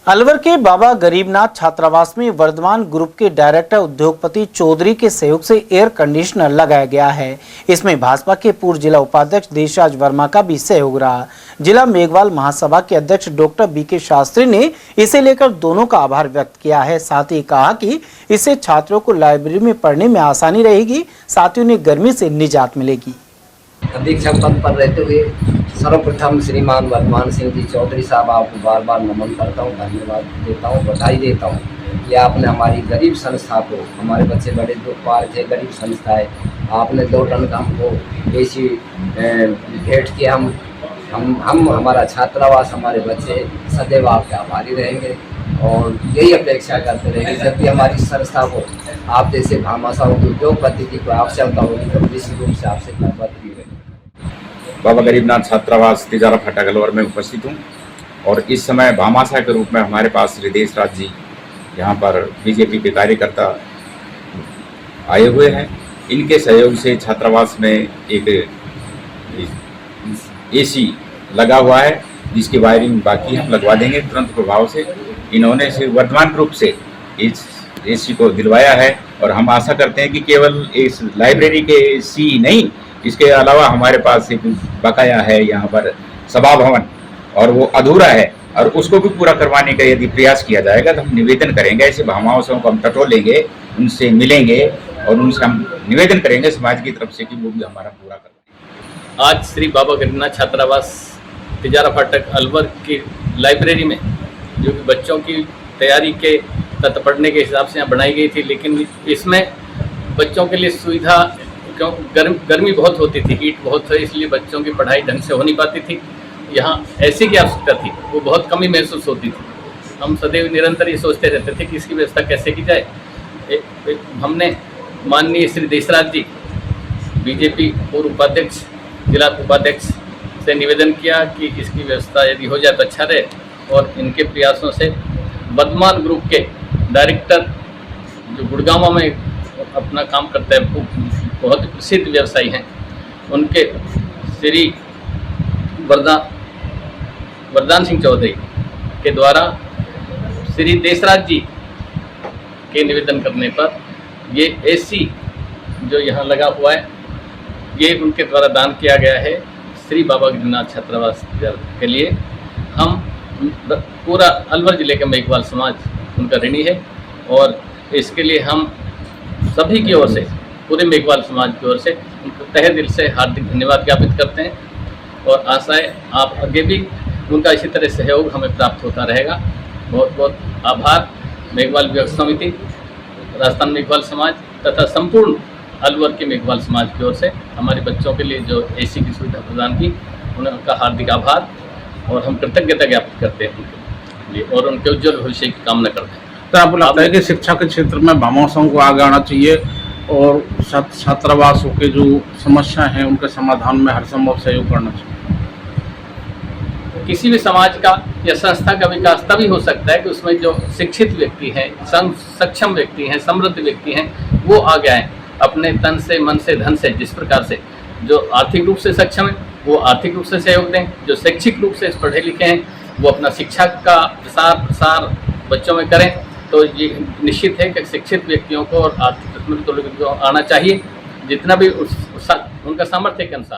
अलवर के बाबा गरीबनाथ छात्रावास में वर्धमान ग्रुप के डायरेक्टर उद्योगपति चौधरी के सहयोग से एयर कंडीशनर लगाया गया है। इसमें भाजपा के पूर्व जिला उपाध्यक्ष देशराज वर्मा का भी सहयोग रहा। जिला मेघवाल महासभा के अध्यक्ष डॉक्टर बीके शास्त्री ने इसे लेकर दोनों का आभार व्यक्त किया है। साथ ही कहा कि इससे छात्रों को लाइब्रेरी में पढ़ने में आसानी रहेगी, साथ ही उन्हें गर्मी से निजात मिलेगी। अधीक्षक पद पर रहते हुए सर्वप्रथम श्रीमान वर्धमान सिंह जी चौधरी साहब, आपको बार बार नमन करता हूँ, धन्यवाद देता हूँ, बधाई देता हूँ कि आपने हमारी गरीब संस्था को, हमारे बच्चे बड़े दुख पार थे, गरीब संस्था है, आपने 2 टन का हमको ऐसी भेंट किया। हम हमारा छात्रावास, हमारे बच्चे सदैव आपके आभारी रहेंगे और यही अपेक्षा करते रहेंगे जब भी हमारी संस्था को आप जैसे भामाशाह उद्योगपति की कोई आवश्यकता होगी तो निश्चित रूप से आपसे बात भी होगी। बाबा गरीबनाथ छात्रावास तिजारा फाटक अलवर में उपस्थित हूँ और इस समय भामाशाह के रूप में हमारे पास श्री देशराज जी यहाँ पर बीजेपी के कार्यकर्ता आए हुए हैं। इनके सहयोग से छात्रावास में एक एसी लगा हुआ है जिसकी वायरिंग बाकी हम लगवा देंगे तुरंत प्रभाव से। इन्होंने श्री वर्धमान ग्रुप से इस एसी को दिलवाया है और हम आशा करते हैं कि केवल इस लाइब्रेरी के एसी नहीं, इसके अलावा हमारे पास एक बकाया है यहाँ पर सभा भवन और वो अधूरा है और उसको भी पूरा करवाने का यदि प्रयास किया जाएगा तो हम निवेदन करेंगे। ऐसे भामाशाहों को हम टटोलेंगे, उनसे मिलेंगे और उनसे हम निवेदन करेंगे समाज की तरफ से कि वो भी हमारा पूरा करें। आज श्री बाबा गरीबनाथ छात्रावास तिजारा फाटक अलवर की लाइब्रेरी में जो कि बच्चों की तैयारी के तथा पढ़ने के हिसाब से यहाँ बनाई गई थी, लेकिन इसमें बच्चों के लिए सुविधा, क्यों गर्मी बहुत होती थी, हीट बहुत है, इसलिए बच्चों की पढ़ाई ढंग से हो नहीं पाती थी। यहाँ ऐसी की आवश्यकता थी, वो बहुत कमी महसूस होती थी। हम सदैव निरंतर ये सोचते रहते थे कि इसकी व्यवस्था कैसे की जाए। हमने माननीय श्री देशराज जी बीजेपी पूर्व उपाध्यक्ष, जिला उपाध्यक्ष से निवेदन किया कि इसकी व्यवस्था यदि हो जाए तो अच्छा रहे और इनके प्रयासों से वर्धमान ग्रुप के डायरेक्टर जो गुड़गांव में अपना काम करते हैं, बहुत प्रसिद्ध व्यवसायी हैं, उनके श्री वरदान सिंह चौधरी के द्वारा श्री देशराज जी के निवेदन करने पर ये एसी जो यहाँ लगा हुआ है ये उनके द्वारा दान किया गया है श्री बाबा गरीबनाथ छात्रावास के लिए। हम पूरा अलवर जिले के मेघवाल समाज उनका ऋणी है और इसके लिए हम सभी की ओर से, पूरे मेघवाल समाज की ओर से उनको तहे दिल से हार्दिक धन्यवाद ज्ञापित करते हैं और आशा है आप आगे भी उनका इसी तरह सहयोग हमें प्राप्त होता रहेगा। बहुत बहुत आभार मेघवाल विकास समिति, राजस्थान मेघवाल समाज तथा संपूर्ण अलवर के मेघवाल समाज की ओर से हमारे बच्चों के लिए जो एसी की सुविधा प्रदान की, उनका हार्दिक आभार और हम कृतज्ञता ज्ञापित करते हैं उनके लिए और उनके उज्जवल भविष्य की कामना करते हैं। तो आपको लगता है कि शिक्षा के क्षेत्र में भामाशाहों को आगे आना चाहिए और छात्रावासों के जो समस्या हैं उनके समाधान में हर संभव सहयोग करना चाहिए? किसी भी समाज का या संस्था का विकास तभी हो सकता है कि उसमें जो शिक्षित व्यक्ति हैं, सक्षम व्यक्ति हैं, समृद्ध व्यक्ति हैं, वो आगे आएँ अपने तन से, मन से, धन से। जिस प्रकार से जो आर्थिक रूप से सक्षम है वो आर्थिक रूप से सहयोग दें, जो शैक्षिक रूप से पढ़े लिखे हैं वो अपना शिक्षा का प्रसार बच्चों में करें। तो ये निश्चित है कि शिक्षित व्यक्तियों को और आर्थिक समृद्ध व्यक्तियों को आना चाहिए, जितना भी उनका सामर्थ्य के अनुसार।